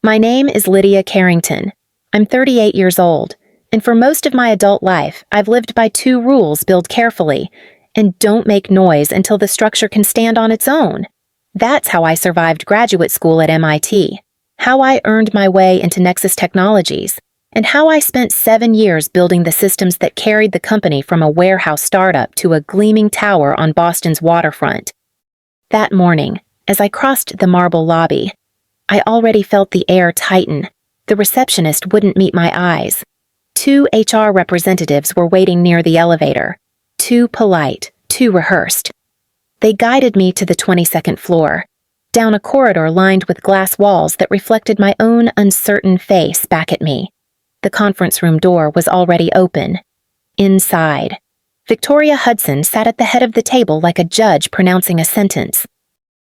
My name is Lydia Carrington. I'm 38 years old, and for most of my adult life, I've lived by two rules: build carefully, and don't make noise until the structure can stand on its own. That's how I survived graduate school at MIT, how I earned my way into Nexus Technologies, and how I spent 7 years building the systems that carried the company from a warehouse startup to a gleaming tower on Boston's waterfront. That morning, as I crossed the marble lobby, I already felt the air tighten. The receptionist wouldn't meet my eyes. 2 HR representatives were waiting near the elevator. Too polite, too rehearsed. They guided me to the 22nd floor, down a corridor lined with glass walls that reflected my own uncertain face back at me. The conference room door was already open. Inside, Victoria Hudson sat at the head of the table like a judge pronouncing a sentence.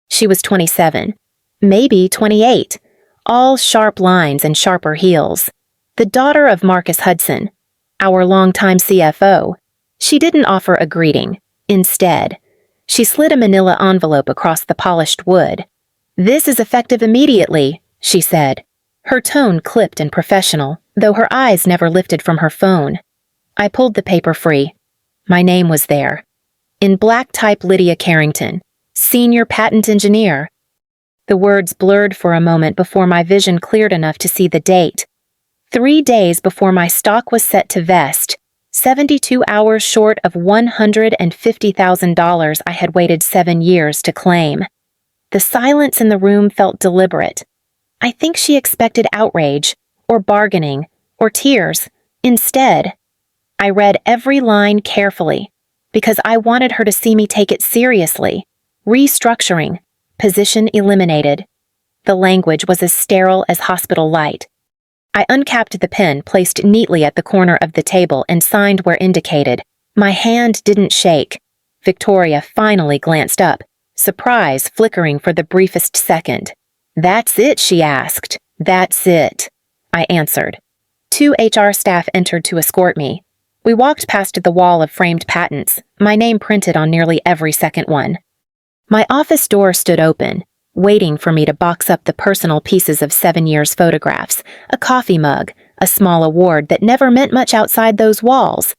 She was 27. Maybe 28, all sharp lines and sharper heels. The daughter of Marcus Hudson, our longtime CFO. She didn't offer a greeting. Instead, she slid a manila envelope across the polished wood. "This is effective immediately," she said. Her tone clipped and professional, though her eyes never lifted from her phone. I pulled the paper free. My name was there. In black type, Lydia Carrington, Senior Patent Engineer. The words blurred for a moment before my vision cleared enough to see the date. 3 days before my stock was set to vest, 72 hours short of $150,000 I had waited 7 years to claim. The silence in the room felt deliberate. I think she expected outrage, or bargaining, or tears. Instead, I read every line carefully, because I wanted her to see me take it seriously. Restructuring. Position eliminated. The language was as sterile as hospital light. I uncapped the pen placed neatly at the corner of the table and signed where indicated. My hand didn't shake. Victoria finally glanced up, surprise flickering for the briefest second. "That's it?" she asked. "That's it," I answered. 2 HR staff entered to escort me. We walked past the wall of framed patents, my name printed on nearly every second one. My office door stood open, waiting for me to box up the personal pieces of 7 years' photographs, a coffee mug, a small award that never meant much outside those walls.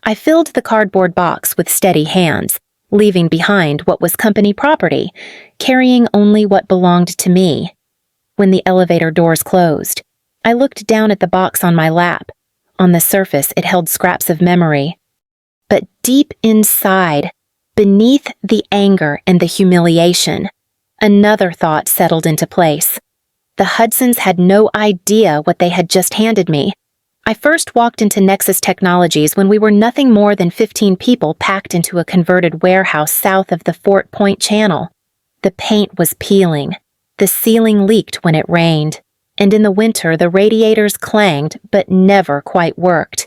I filled the cardboard box with steady hands, leaving behind what was company property, carrying only what belonged to me. When the elevator doors closed, I looked down at the box on my lap. On the surface, it held scraps of memory. But deep inside, beneath the anger and the humiliation, another thought settled into place. The Hudsons had no idea what they had just handed me. I first walked into Nexus Technologies when we were nothing more than 15 people packed into a converted warehouse south of the Fort Point Channel. The paint was peeling. The ceiling leaked when it rained. And in the winter, the radiators clanged but never quite worked.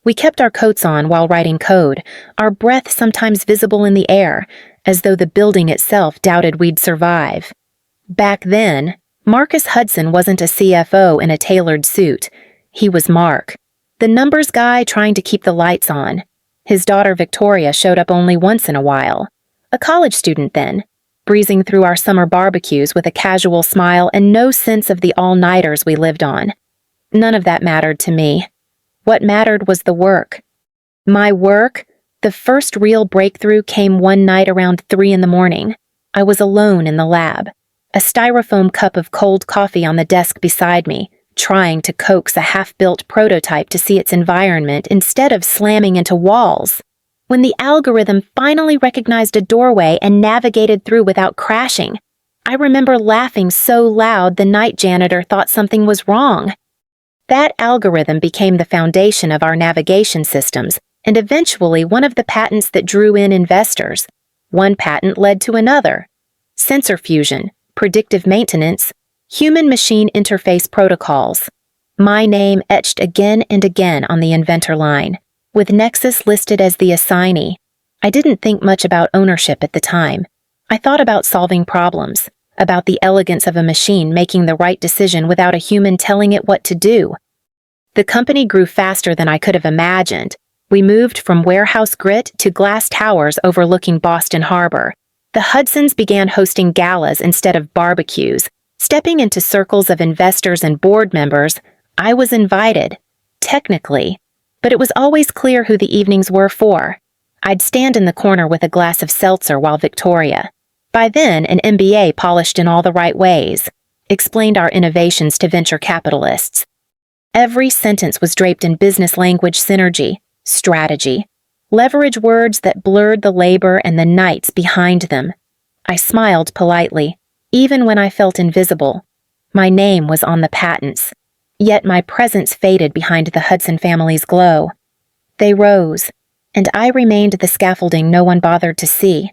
We kept our coats on while writing code, our breath sometimes visible in the air, as though the building itself doubted we'd survive. Back then, Marcus Hudson wasn't a CFO in a tailored suit. He was Mark, the numbers guy trying to keep the lights on. His daughter Victoria showed up only once in a while. A college student then, breezing through our summer barbecues with a casual smile and no sense of the all-nighters we lived on. None of that mattered to me. What mattered was the work. My work, the first real breakthrough, came one night around 3 in the morning. I was alone in the lab, a styrofoam cup of cold coffee on the desk beside me, trying to coax a half-built prototype to see its environment instead of slamming into walls. When the algorithm finally recognized a doorway and navigated through without crashing, I remember laughing so loud the night janitor thought something was wrong. That algorithm became the foundation of our navigation systems, and eventually one of the patents that drew in investors. One patent led to another. Sensor fusion, predictive maintenance, human-machine interface protocols. My name etched again and again on the inventor line, with Nexus listed as the assignee. I didn't think much about ownership at the time. I thought about solving problems, about the elegance of a machine making the right decision without a human telling it what to do. The company grew faster than I could have imagined. We moved from warehouse grit to glass towers overlooking Boston Harbor. The Hudsons began hosting galas instead of barbecues. Stepping into circles of investors and board members, I was invited, technically, but it was always clear who the evenings were for. I'd stand in the corner with a glass of seltzer while Victoria, by then an MBA polished in all the right ways, explained our innovations to venture capitalists. Every sentence was draped in business language synergy, strategy, leverage words that blurred the labor and the nights behind them. I smiled politely, even when I felt invisible. My name was on the patents, yet my presence faded behind the Hudson family's glow. They rose, and I remained the scaffolding no one bothered to see.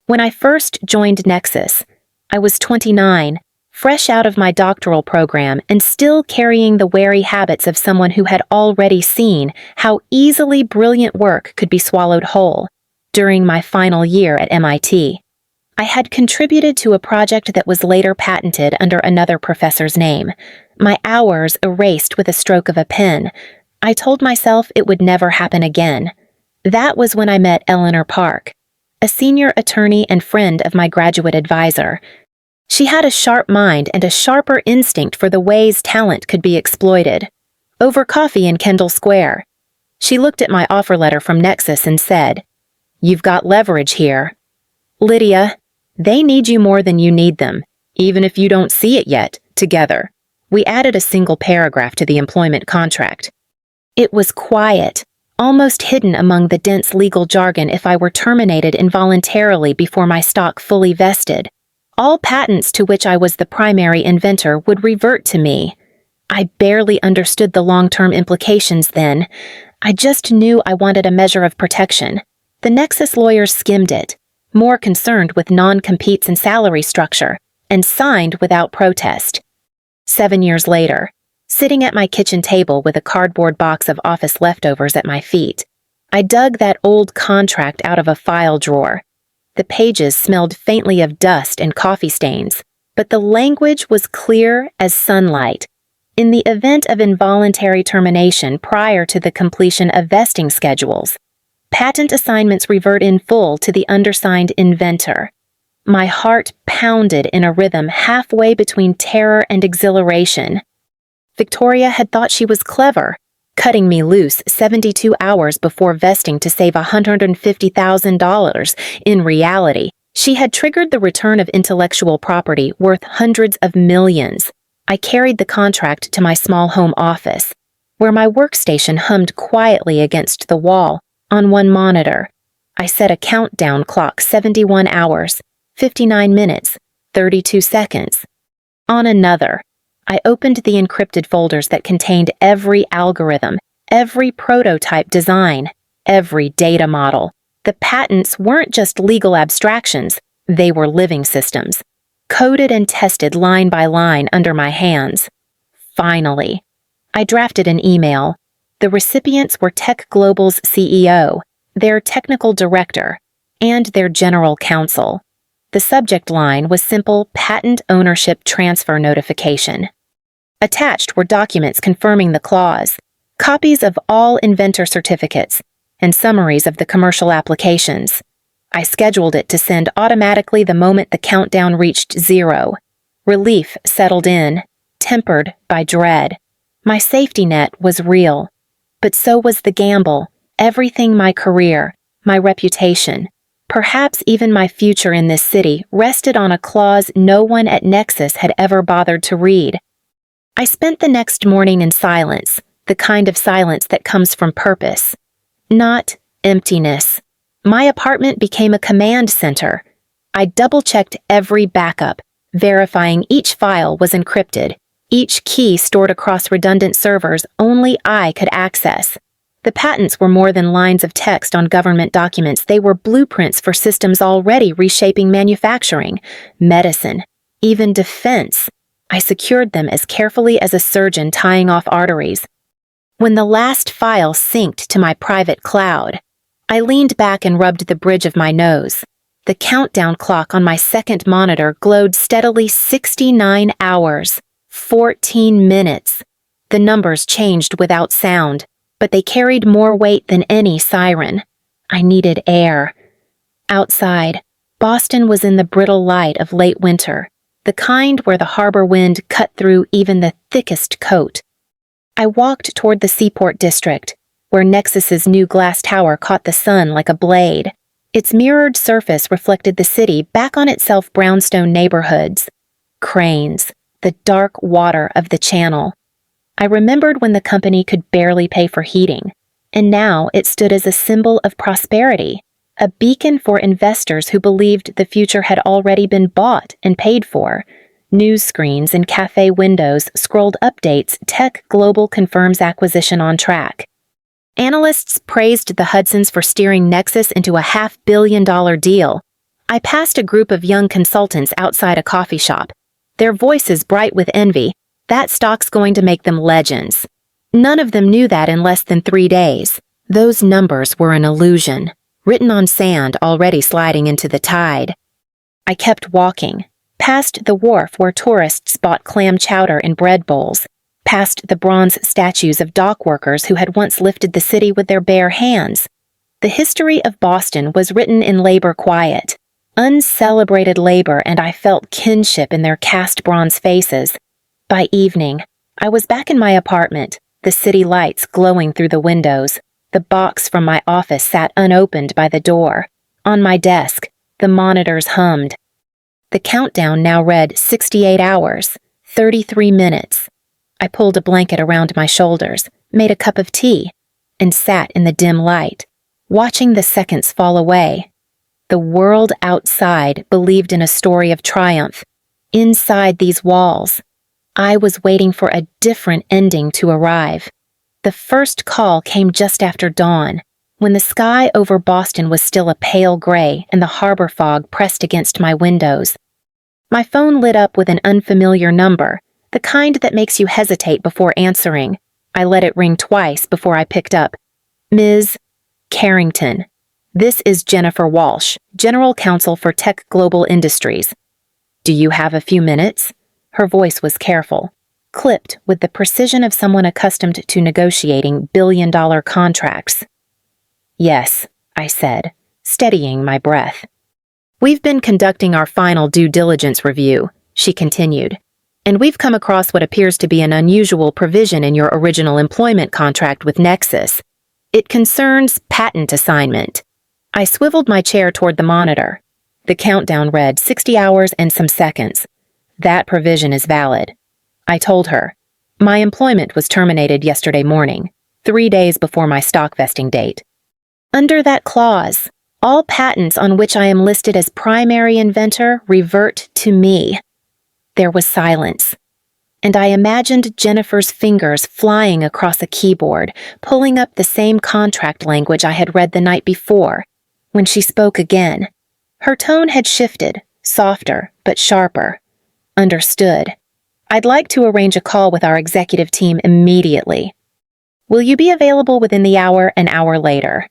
When I first joined Nexus, I was 29, fresh out of my doctoral program and still carrying the wary habits of someone who had already seen how easily brilliant work could be swallowed whole. During my final year at MIT, I had contributed to a project that was later patented under another professor's name. My hours erased with a stroke of a pen. I told myself it would never happen again. That was when I met Eleanor Park, a senior attorney and friend of my graduate advisor. She had a sharp mind and a sharper instinct for the ways talent could be exploited. Over coffee in Kendall Square, she looked at my offer letter from Nexus and said, "You've got leverage here. Lydia, they need you more than you need them, even if you don't see it yet, together." We added a single paragraph to the employment contract. It was quiet, almost hidden among the dense legal jargon if I were terminated involuntarily before my stock fully vested. All patents to which I was the primary inventor would revert to me. I barely understood the long-term implications then. I just knew I wanted a measure of protection. The Nexus lawyers skimmed it, more concerned with non-competes and salary structure, and signed without protest. 7 years later, sitting at my kitchen table with a cardboard box of office leftovers at my feet, I dug that old contract out of a file drawer. The pages smelled faintly of dust and coffee stains, but the language was clear as sunlight. In the event of involuntary termination prior to the completion of vesting schedules, patent assignments revert in full to the undersigned inventor. My heart pounded in a rhythm halfway between terror and exhilaration. Victoria had thought she was clever, cutting me loose 72 hours before vesting to save $150,000. In reality, she had triggered the return of intellectual property worth hundreds of millions. I carried the contract to my small home office, where my workstation hummed quietly against the wall. On one monitor, I set a countdown clock: 71 hours, 59 minutes, 32 seconds. On another, I opened the encrypted folders that contained every algorithm, every prototype design, every data model. The patents weren't just legal abstractions, they were living systems, coded and tested line by line under my hands. Finally, I drafted an email. The recipients were Tech Global's CEO, their technical director, and their general counsel. The subject line was simple patent ownership transfer notification. Attached were documents confirming the clause, copies of all inventor certificates, and summaries of the commercial applications. I scheduled it to send automatically the moment the countdown reached 0. Relief settled in, tempered by dread. My safety net was real. But so was the gamble, everything: my career, my reputation, perhaps even my future in this city rested on a clause no one at Nexus had ever bothered to read. I spent the next morning in silence, the kind of silence that comes from purpose, not emptiness. My apartment became a command center. I double-checked every backup, verifying each file was encrypted, each key stored across redundant servers only I could access. The patents were more than lines of text on government documents. They were blueprints for systems already reshaping manufacturing, medicine, even defense. I secured them as carefully as a surgeon tying off arteries. When the last file synced to my private cloud, I leaned back and rubbed the bridge of my nose. The countdown clock on my second monitor glowed steadily: 69 hours, 14 minutes. The numbers changed without sound, but they carried more weight than any siren. I needed air. Outside, Boston was in the brittle light of late winter. the kind where the harbor wind cut through even the thickest coat. I walked toward the Seaport District, where Nexus's new glass tower caught the sun like a blade. Its mirrored surface reflected the city back on itself brownstone neighborhoods. Cranes, the dark water of the channel. I remembered when the company could barely pay for heating, and now it stood as a symbol of prosperity, a beacon for investors who believed the future had already been bought and paid for. News screens and cafe windows scrolled updates. Tech Global confirms acquisition on track. Analysts praised the Hudsons for steering Nexus into a $500 million deal. I passed a group of young consultants outside a coffee shop, their voices bright with envy. That stock's going to make them legends. None of them knew that in less than 3 days. Those numbers were an illusion, written on sand already sliding into the tide. I kept walking, past the wharf where tourists bought clam chowder in bread bowls, past the bronze statues of dock workers who had once lifted the city with their bare hands. The history of Boston was written in labor quiet, uncelebrated labor, and I felt kinship in their cast bronze faces. By evening, I was back in my apartment, the city lights glowing through the windows. The box from my office sat unopened by the door. On my desk, the monitors hummed. The countdown now read 68 hours, 33 minutes. I pulled a blanket around my shoulders, made a cup of tea, and sat in the dim light, watching the seconds fall away. The world outside believed in a story of triumph. Inside these walls, I was waiting for a different ending to arrive. The first call came just after dawn, when the sky over Boston was still a pale gray and the harbor fog pressed against my windows. My phone lit up with an unfamiliar number, the kind that makes you hesitate before answering. I let it ring twice before I picked up. Ms. Carrington, this is Jennifer Walsh, General Counsel for Tech Global Industries. Do you have a few minutes? Her voice was careful, clipped with the precision of someone accustomed to negotiating billion-dollar contracts. Yes, I said, steadying my breath. We've been conducting our final due diligence review, she continued, and we've come across what appears to be an unusual provision in your original employment contract with Nexus. It concerns patent assignment. I swiveled my chair toward the monitor. The countdown read 60 hours and some seconds. That provision is valid. I told her. My employment was terminated yesterday morning, 3 days before my stock vesting date. Under that clause, all patents on which I am listed as primary inventor revert to me. There was silence, and I imagined Jennifer's fingers flying across a keyboard, pulling up the same contract language I had read the night before. When she spoke again, her tone had shifted, softer but sharper. Understood. I'd like to arrange a call with our executive team immediately. Will you be available within the hour? An hour later.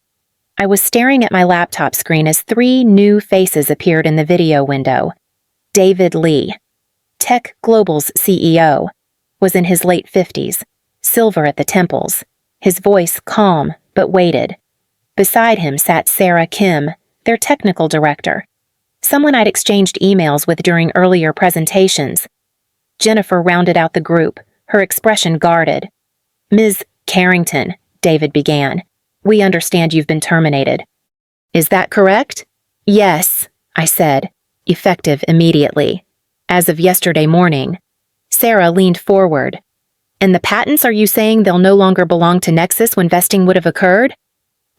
I was staring at my laptop screen as 3 new faces appeared in the video window. David Lee, Tech Global's CEO, was in his late 50s, silver at the temples, his voice calm but weighted. Beside him sat Sarah Kim, their technical director, someone I'd exchanged emails with during earlier presentations. Jennifer rounded out the group, her expression guarded. Ms. Carrington, David began, we understand you've been terminated. Is that correct? Yes, I said, effective immediately. As of yesterday morning. Sarah leaned forward. And the patents, are you saying they'll no longer belong to Nexus when vesting would have occurred?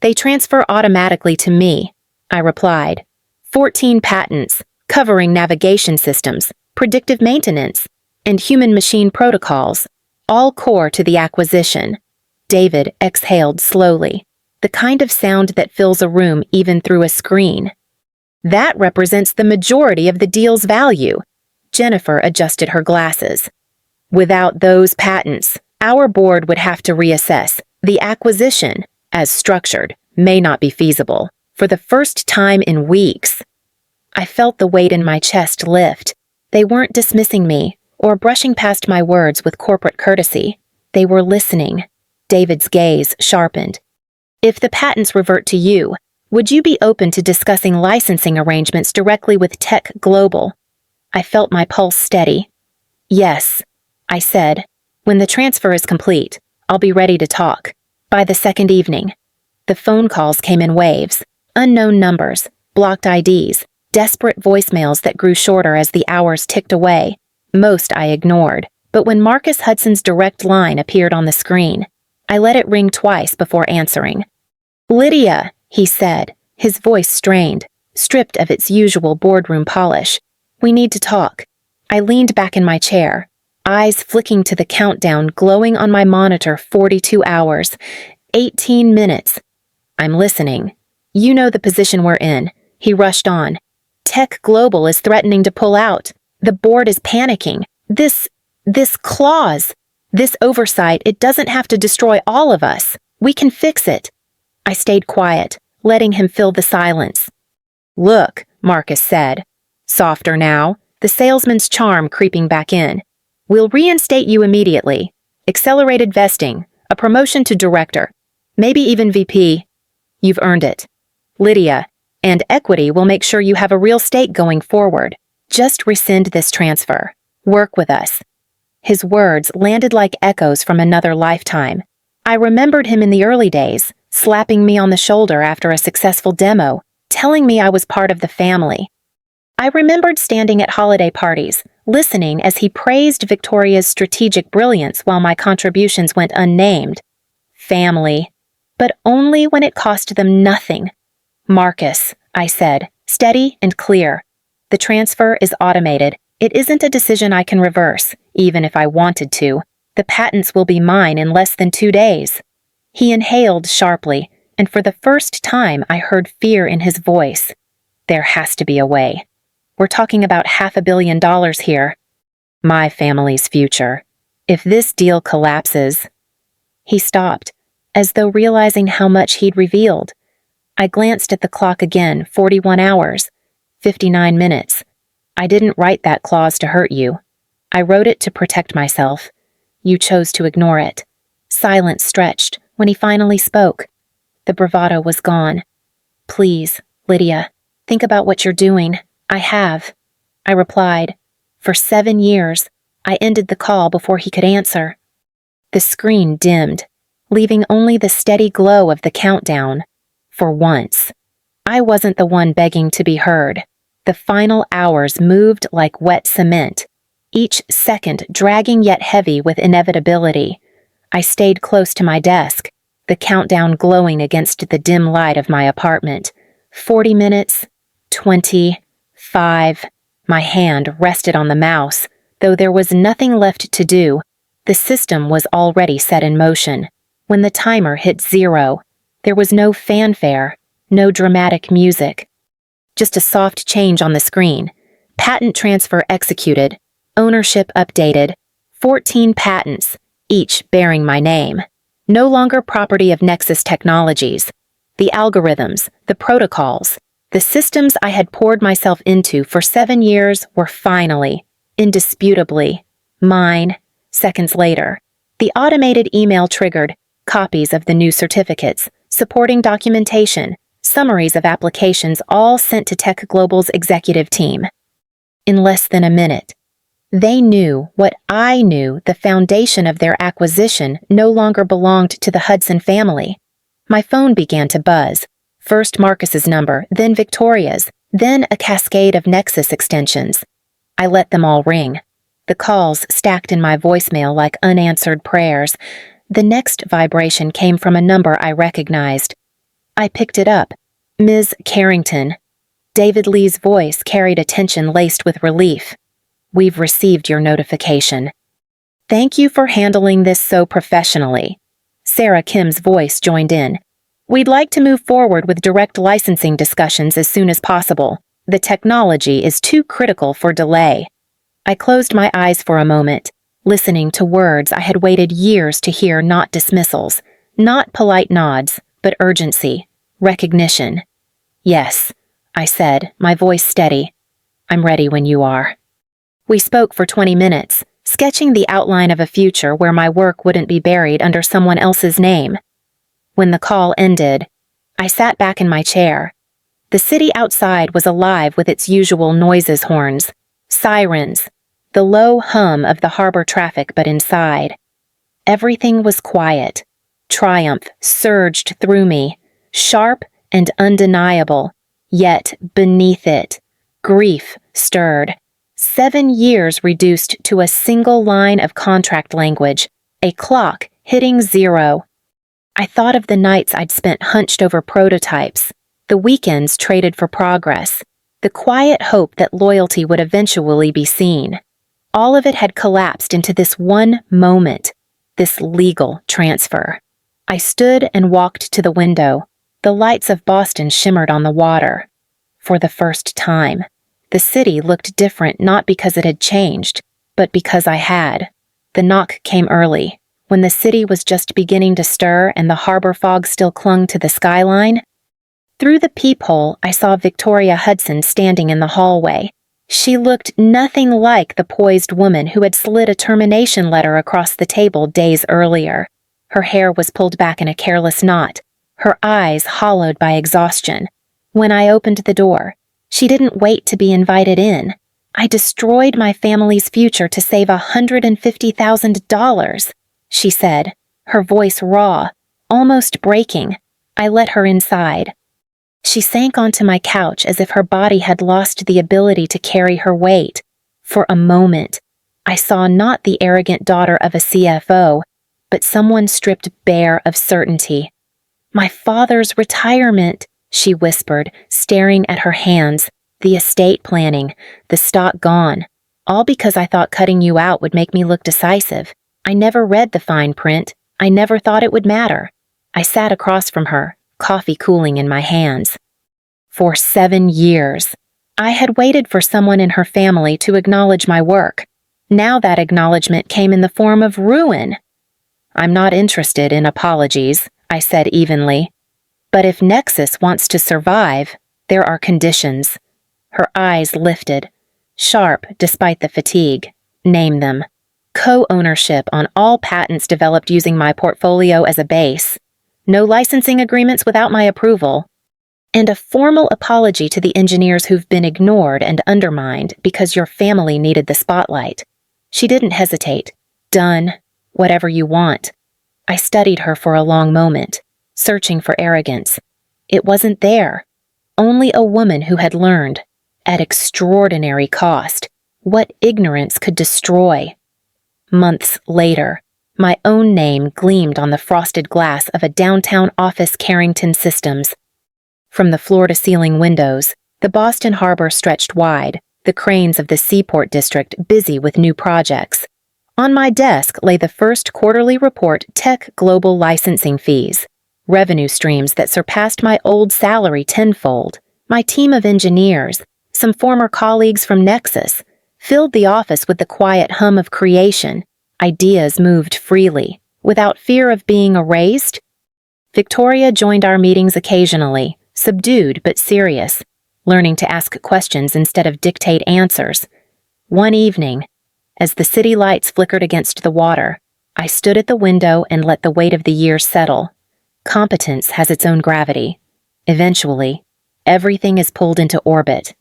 They transfer automatically to me, I replied. 14 patents, covering navigation systems, predictive maintenance, and human-machine protocols, all core to the acquisition. David exhaled slowly, the kind of sound that fills a room even through a screen. That represents the majority of the deal's value. Jennifer adjusted her glasses. Without those patents, our board would have to reassess. The acquisition, as structured, may not be feasible. For the first time in weeks. I felt the weight in my chest lift. They weren't dismissing me or brushing past my words with corporate courtesy. They were listening. David's gaze sharpened. If the patents revert to you, would you be open to discussing licensing arrangements directly with Tech Global? I felt my pulse steady. Yes, I said. When the transfer is complete, I'll be ready to talk. By the second evening. The phone calls came in waves. Unknown numbers, blocked IDs, desperate voicemails that grew shorter as the hours ticked away. Most I ignored, but when Marcus Hudson's direct line appeared on the screen, I let it ring twice before answering. "Lydia," he said, his voice strained, stripped of its usual boardroom polish. "We need to talk." I leaned back in my chair, eyes flicking to the countdown glowing on my monitor. 42 hours, 18 minutes. "I'm listening. You know the position we're in," he rushed on. "Tech Global is threatening to pull out. The board is panicking. This clause, this oversight, it doesn't have to destroy all of us. We can fix it." I stayed quiet, letting him fill the silence. "Look," Marcus said. Softer now, the salesman's charm creeping back in. "We'll reinstate you immediately. Accelerated vesting, a promotion to director, maybe even VP. You've earned it. Lydia, and equity will make sure you have a real stake going forward. Just rescind this transfer. Work with us." His words landed like echoes from another lifetime. I remembered him in the early days, slapping me on the shoulder after a successful demo, telling me I was part of the family. I remembered standing at holiday parties, listening as he praised Victoria's strategic brilliance while my contributions went unnamed. Family. But only when it cost them nothing. "Marcus," I said, steady and clear. "The transfer is automated. It isn't a decision I can reverse, even if I wanted to. The patents will be mine in less than 2 days." He inhaled sharply, and for the first time I heard fear in his voice. "There has to be a way. We're talking about $500 million here. My family's future. If this deal collapses..." He stopped, as though realizing how much he'd revealed. I glanced at the clock again. 41 hours, 59 minutes. "I didn't write that clause to hurt you. I wrote it to protect myself. You chose to ignore it." Silence stretched when he finally spoke. The bravado was gone. "Please, Lydia, think about what you're doing." "I have," I replied. For 7 years, I ended the call before he could answer. The screen dimmed, leaving only the steady glow of the countdown. For once, I wasn't the one begging to be heard. The final hours moved like wet cement, each second dragging yet heavy with inevitability. I stayed close to my desk, the countdown glowing against the dim light of my apartment. 40 minutes, 20, 5. My hand rested on the mouse, though there was nothing left to do. The system was already set in motion. When the timer hit 0, there was no fanfare, no dramatic music. Just a soft change on the screen. Patent transfer executed. Ownership updated. 14 patents, each bearing my name. No longer property of Nexus Technologies. The algorithms, the protocols, the systems I had poured myself into for 7 years were finally, indisputably, mine. Seconds later, the automated email triggered copies of the new certificates, supporting documentation, summaries of applications, all sent to Tech Global's executive team. In less than a minute, they knew what I knew: the foundation of their acquisition no longer belonged to the Hudson family. My phone began to buzz. First Marcus's number, then Victoria's, then a cascade of Nexus extensions. I let them all ring. The calls stacked in my voicemail like unanswered prayers. The next vibration came from a number I recognized. I picked it up. "Ms. Carrington." David Lee's voice carried a tension laced with relief. "We've received your notification. Thank you for handling this so professionally." Sarah Kim's voice joined in. "We'd like to move forward with direct licensing discussions as soon as possible. The technology is too critical for delay." I closed my eyes for a moment, listening to words I had waited years to hear, not dismissals, not polite nods, but urgency, recognition. "Yes," I said, my voice steady. "I'm ready when you are." We spoke for 20 minutes, sketching the outline of a future where my work wouldn't be buried under someone else's name. When the call ended, I sat back in my chair. The city outside was alive with its usual noises, horns, Sirens. The low hum of the harbor traffic, but inside. Everything was quiet. Triumph surged through me, sharp and undeniable, yet beneath it, grief stirred. 7 years reduced to a single line of contract language, a clock hitting 0. I thought of the nights I'd spent hunched over prototypes, the weekends traded for progress, the quiet hope that loyalty would eventually be seen. All of it had collapsed into this one moment, this legal transfer. I stood and walked to the window. The lights of Boston shimmered on the water. For the first time, the city looked different not because it had changed, but because I had. The knock came early, when the city was just beginning to stir and the harbor fog still clung to the skyline. Through the peephole, I saw Victoria Hudson standing in the hallway. She looked nothing like the poised woman who had slid a termination letter across the table days earlier. Her hair was pulled back in a careless knot, her eyes hollowed by exhaustion. When I opened the door, she didn't wait to be invited in. I destroyed my family's future to save $150,000, she said, her voice raw, almost breaking. I let her inside. She sank onto my couch as if her body had lost the ability to carry her weight. For a moment, I saw not the arrogant daughter of a CFO, but someone stripped bare of certainty. "My father's retirement," she whispered, staring at her hands, "the estate planning, the stock gone. All because I thought cutting you out would make me look decisive. I never read the fine print. I never thought it would matter." I sat across from her, coffee cooling in my hands. For 7 years, I had waited for someone in her family to acknowledge my work. Now that acknowledgement came in the form of ruin. "I'm not interested in apologies," I said evenly. "But if Nexus wants to survive, there are conditions." Her eyes lifted, sharp despite the fatigue. "Name them." "Co-ownership on all patents developed using my portfolio as a base. No licensing agreements without my approval. And a formal apology to the engineers who've been ignored and undermined because your family needed the spotlight." She didn't hesitate. "Done. Whatever you want." I studied her for a long moment, searching for arrogance. It wasn't there. Only a woman who had learned, at extraordinary cost, what ignorance could destroy. Months later, my own name gleamed on the frosted glass of a downtown office Carrington Systems. From the floor-to-ceiling windows, the Boston Harbor stretched wide, the cranes of the Seaport District busy with new projects. On my desk lay the first quarterly report Tech Global licensing fees, revenue streams that surpassed my old salary tenfold. My team of engineers, some former colleagues from Nexus, filled the office with the quiet hum of creation. Ideas moved freely, without fear of being erased. Victoria joined our meetings occasionally, subdued but serious, learning to ask questions instead of dictate answers. One evening, as the city lights flickered against the water, I stood at the window and let the weight of the years settle. Competence has its own gravity. Eventually, everything is pulled into orbit,